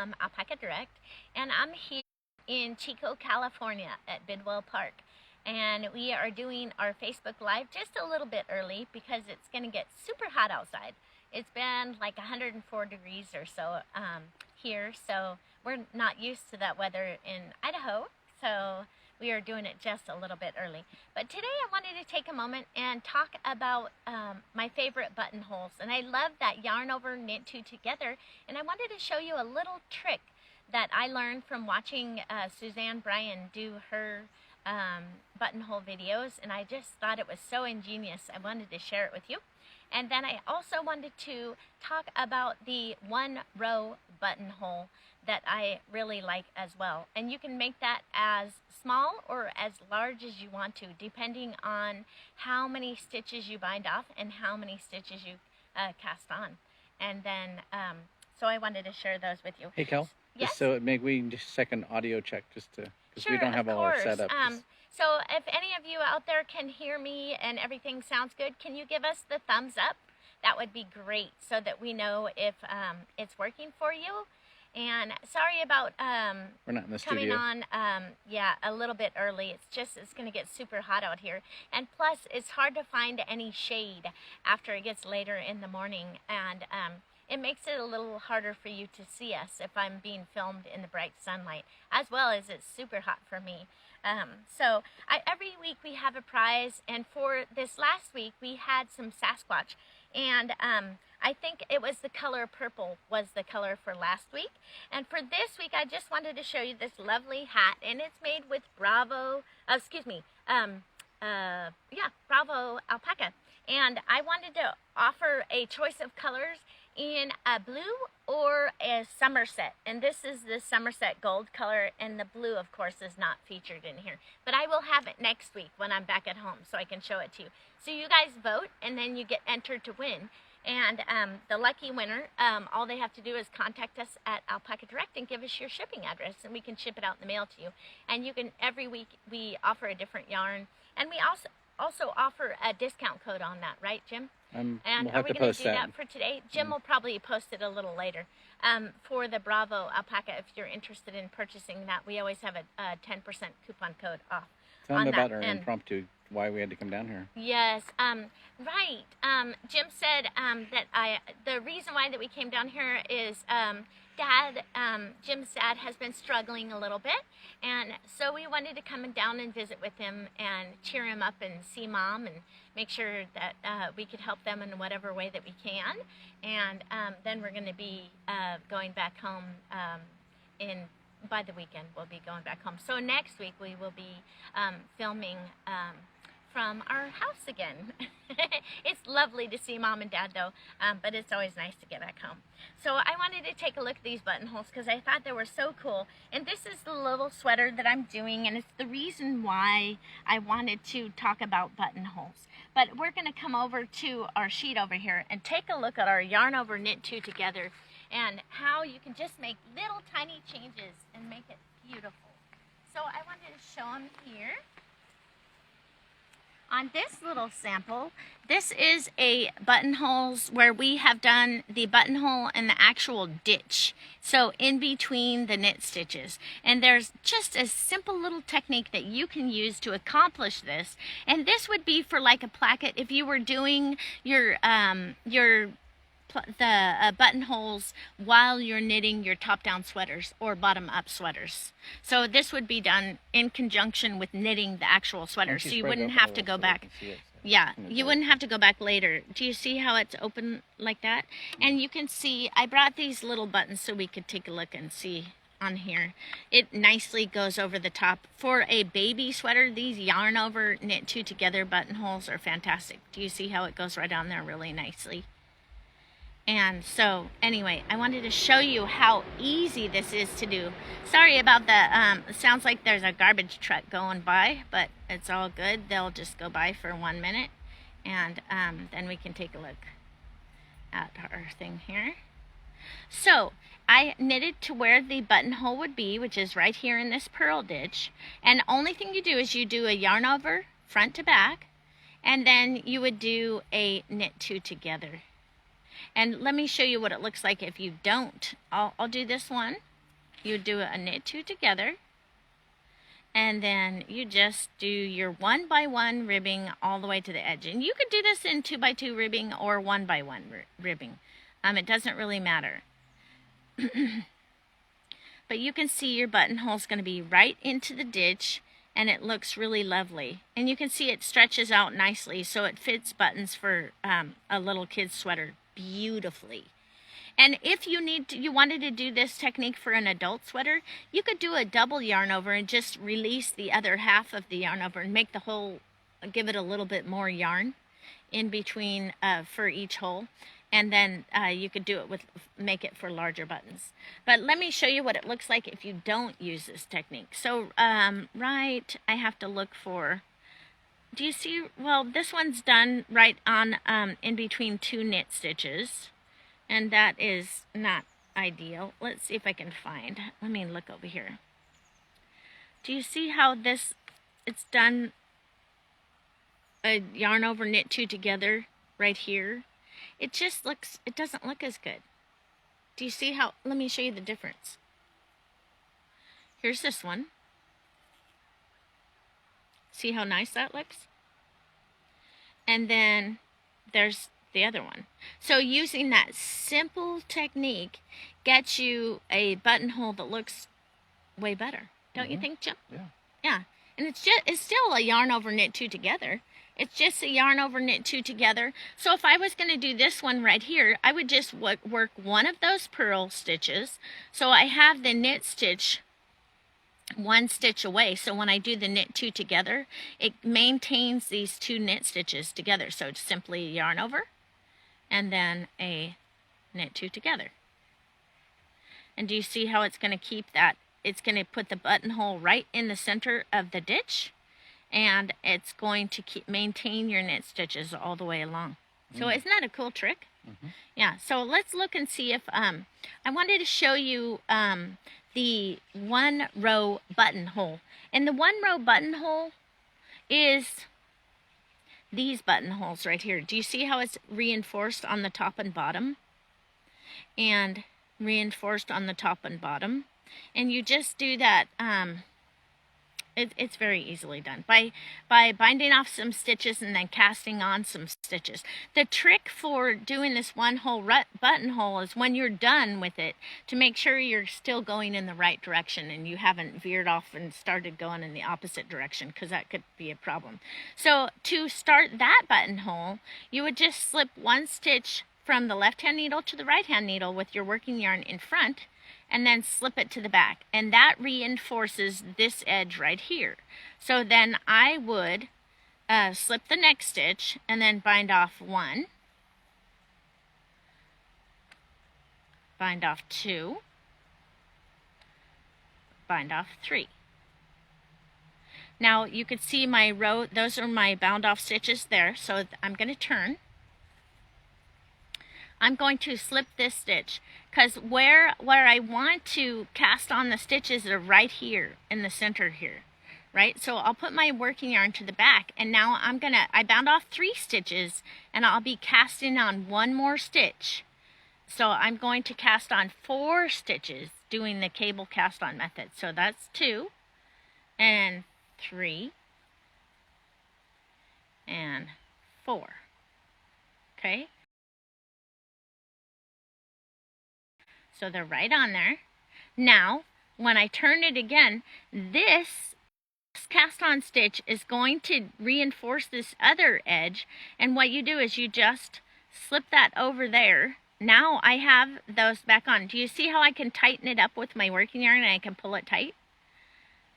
from Alpaca Direct, and I'm here in Chico, California at Bidwell Park. And we are doing our Facebook Live just a little bit early because it's going to get super hot outside. It's been like 104 degrees or so here, so we're not used to that weather in Idaho, so we are doing it just a little bit early. But today I wanted to take a moment and talk about my favorite buttonholes. And I love that yarn over knit two together. And I wanted to show you a little trick that I learned from watching Suzanne Bryan do her buttonhole videos. And I just thought it was so ingenious. I wanted to share it with you. And then I also wanted to talk about the one row buttonhole that I really like as well. And you can make that as small or as large as you want to, depending on how many stitches you bind off and how many stitches you cast on. And then, so I wanted to share those with you. Hey, Kel. Yes? Just so we can just second audio check just to, because sure, we don't have all our setup. So if any of you out there can hear me and everything sounds good, can you give us the thumbs up? That would be great so that we know if it's working for you. And sorry about we're not in the coming studio. on a little bit early. It's going to get super hot out here. And plus, it's hard to find any shade after it gets later in the morning. And it makes it a little harder for you to see us if I'm being filmed in the bright sunlight, as well as it's super hot for me. So every week we have a prize, and for this last week we had some Sasquatch, and I think it was the color purple was the color for last week. And for this week I just wanted to show you this lovely hat, and it's made with Bravo alpaca. And I wanted to offer a choice of colors in a blue or a Somerset, and this is the Somerset gold color, and the blue of course is not featured in here, but I will have it next week when I'm back at home so I can show it to you. So you guys vote, and then you get entered to win. And the lucky winner, all they have to do is contact us at Alpaca Direct and give us your shipping address, and we can ship it out in the mail to you. And you can, every week we offer a different yarn, and we also offer a discount code on that, right, Jim? And we'll are we going to do that for today? Jim will probably post it a little later. For the Bravo alpaca, if you're interested in purchasing that, we always have a 10% coupon code off. Tell them about our impromptu, why we had to come down here. Yes, right. Jim said that the reason why that we came down here is Jim's dad has been struggling a little bit, and so we wanted to come down and visit with him and cheer him up and see Mom and make sure that we could help them in whatever way that we can. And then we're going to be going back home by the weekend. We'll be going back home. So next week we will be filming from our house again. It's lovely to see Mom and Dad though, but it's always nice to get back home. So I wanted to take a look at these buttonholes because I thought they were so cool. And this is the little sweater that I'm doing, and it's the reason why I wanted to talk about buttonholes. But we're going to come over to our sheet over here and take a look at our yarn over knit two together and how you can just make little tiny changes and make it beautiful. So I wanted to show them here. On this little sample, this is a buttonholes where we have done the buttonhole and the actual ditch. So in between the knit stitches. And there's just a simple little technique that you can use to accomplish this. And this would be for like a placket if you were doing your buttonholes while you're knitting your top-down sweaters or bottom-up sweaters. So this would be done in conjunction with knitting the actual sweater, so you wouldn't have to go back. Yeah, you wouldn't have to go back later. Do you see how it's open like that? And you can see, I brought these little buttons so we could take a look and see on here. It nicely goes over the top. For a baby sweater, these yarn over knit two together buttonholes are fantastic. Do you see how it goes right on there really nicely? And so, anyway, I wanted to show you how easy this is to do. Sorry about the, it sounds like there's a garbage truck going by, but it's all good. They'll just go by for 1 minute, and then we can take a look at our thing here. So, I knitted to where the buttonhole would be, which is right here in this purl ditch. And the only thing you do is you do a yarn over front to back, and then you would do a knit two together. And let me show you what it looks like if you don't. I'll do this one. you do a knit 2 together, and then you just do your 1 by 1 ribbing all the way to the edge. And you could do this in 2 by 2 ribbing or 1 by 1 ribbing. It doesn't really matter. But you can see your buttonhole is going to be right into the ditch, and it looks really lovely. And you can see it stretches out nicely, so it fits buttons for a little kid's sweater beautifully. And if you wanted to do this technique for an adult sweater, you could do a double yarn over and just release the other half of the yarn over and make the hole, give it a little bit more yarn in between for each hole. And then you could do it make it for larger buttons. But let me show you what it looks like if you don't use this technique. So I have to look for, do you see, well, this one's done right on in between 2 knit stitches. And that is not ideal. Let's see if I can find. Let me look over here. Do you see how it's done a yarn over knit 2 together right here? It doesn't look as good. Do you see how, let me show you the difference. Here's this one. See how nice that looks? And then there's the other one. So using that simple technique gets you a buttonhole that looks way better. Don't you think, Jim? Yeah. Yeah. And it's still a yarn over knit 2 together. It's just a yarn over knit 2 together. So if I was going to do this one right here, I would just work one of those purl stitches. So I have the knit stitch 1 stitch away. So when I do the knit 2 together, it maintains these 2 knit stitches together. So it's simply a yarn over and then a knit 2 together. And do you see how it's going to keep that? It's going to put the buttonhole right in the center of the ditch, and it's going to maintain your knit stitches all the way along. So isn't that a cool trick? Yeah, so let's look and see if, I wanted to show you the 1 row buttonhole. And the 1 row buttonhole is these buttonholes right here. Do you see how it's reinforced on the top and bottom? And reinforced on the top and bottom. And you just do that, it's very easily done by binding off some stitches and then casting on some stitches. The trick for doing this 1 whole buttonhole is when you're done with it to make sure you're still going in the right direction and you haven't veered off and started going in the opposite direction, because that could be a problem. So to start that buttonhole, you would just slip 1 stitch from the left hand needle to the right hand needle with your working yarn in front, and then slip it to the back, and that reinforces this edge right here. So then I would slip the next stitch and then bind off 1, bind off 2, bind off 3. Now you could see my row, those are my bound off stitches there. So I'm going to turn. I'm going to slip this stitch, because where I want to cast on the stitches are right here in the center here, right? So I'll put my working yarn to the back, and now I bound off 3 stitches, and I'll be casting on 1 more stitch. So I'm going to cast on 4 stitches doing the cable cast on method. So that's 2 and 3 and 4. Okay? So they're right on there. Now, when I turn it again, this cast on stitch is going to reinforce this other edge. And what you do is you just slip that over there. Now I have those back on. Do you see how I can tighten it up with my working yarn and I can pull it tight?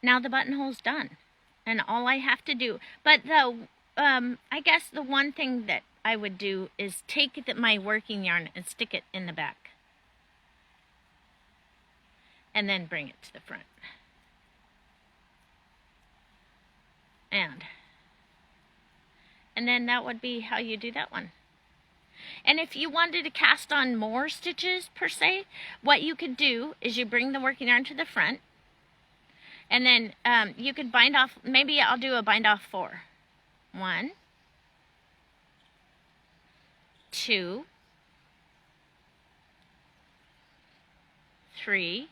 Now the buttonhole's done. And all I have to do, but I guess the one thing that I would do is take my working yarn and stick it in the back. And then bring it to the front. And then that would be how you do that one. And if you wanted to cast on more stitches per se, what you could do is you bring the working yarn to the front, and then you could bind off, maybe I'll do a bind off 4. 1, 2, 3,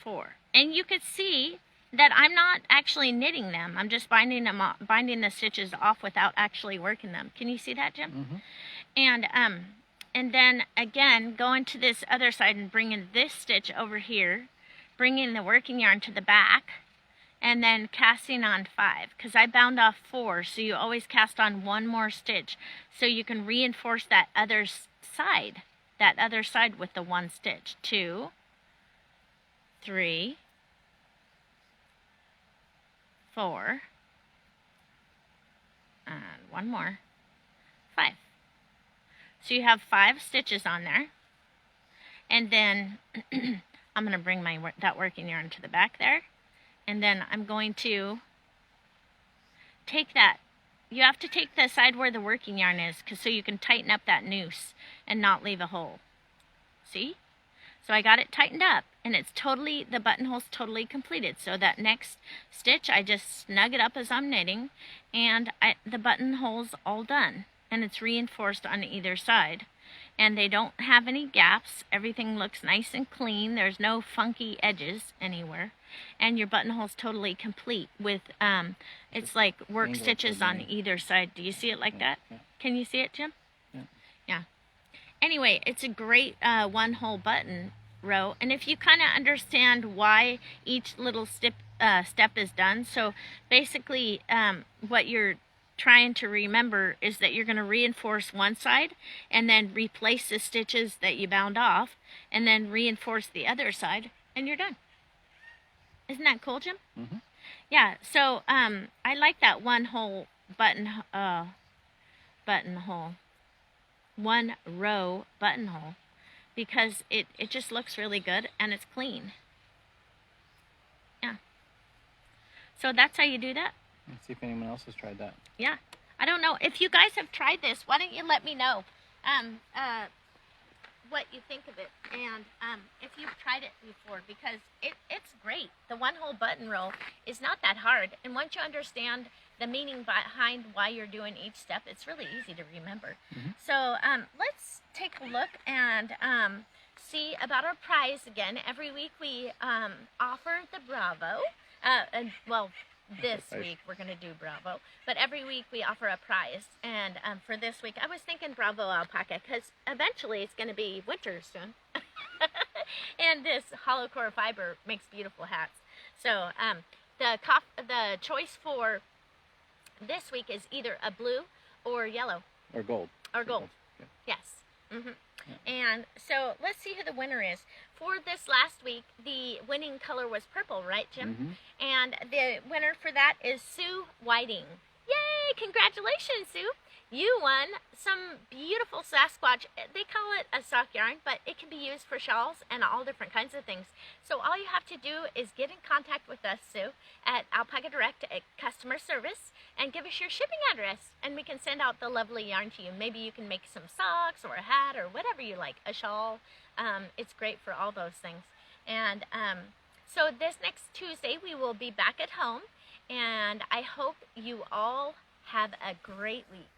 4. And you could see that I'm not actually knitting them. I'm just binding the stitches off without actually working them. Can you see that, Jim? Mm-hmm. And then again, going to this other side and bringing this stitch over here, bringing the working yarn to the back, and then casting on 5, because I bound off 4, so you always cast on 1 more stitch so you can reinforce that other side with the 1 stitch. 2, 3, 4, and 1 more, 5. So you have 5 stitches on there, and then I'm going to bring that working yarn to the back there. And then I'm going to take that. You have to take the side where the working yarn is, so you can tighten up that noose and not leave a hole. See? So I got it tightened up, and it's totally, the buttonhole's totally completed. So that next stitch, I just snug it up as I'm knitting, and the buttonhole's all done. And it's reinforced on either side. And they don't have any gaps. Everything looks nice and clean. There's no funky edges anywhere. And your buttonhole's totally complete with, it's like work stitches on either side. Do you see it like that? Yeah. Can you see it, Jim? Yeah. Yeah. Anyway, it's a great one-hole button row. And if you kind of understand why each little step is done, so basically what you're trying to remember is that you're going to reinforce one side and then replace the stitches that you bound off and then reinforce the other side, and you're done. Isn't that cool, Jim? Mm-hmm. Yeah, so I like that one-hole buttonhole, one row buttonhole, because it just looks really good and it's clean. Yeah. So that's how you do that. Let's see if anyone else has tried that. Yeah. I don't know. If you guys have tried this, why don't you let me know what you think of it, and if you've tried it before, because it's great. The one-hole button row is not that hard, and once you understand the meaning behind why you're doing each step, it's really easy to remember. Mm-hmm. So let's take a look and see about our prize again. Every week we offer the Bravo, well, this week we're going to do Bravo, but every week we offer a prize. And for this week I was thinking Bravo Alpaca, because eventually it's going to be winter soon. And this hollow core fiber makes beautiful hats. So the choice for this week is either a blue or yellow. Or gold. Or gold. Yeah. Yes. Mm-hmm. And so let's see who the winner is. For this last week, the winning color was purple, right, Jim? Mm-hmm. And the winner for that is Sue Whiting. Yay! Congratulations, Sue! You won some beautiful Sasquatch. They call it a sock yarn, but it can be used for shawls and all different kinds of things. So all you have to do is get in contact with us, Sue, at Alpaca Direct at customer service, and give us your shipping address, and we can send out the lovely yarn to you. Maybe you can make some socks or a hat or whatever you like, a shawl. It's great for all those things. And so this next Tuesday we will be back at home, and I hope you all have a great week.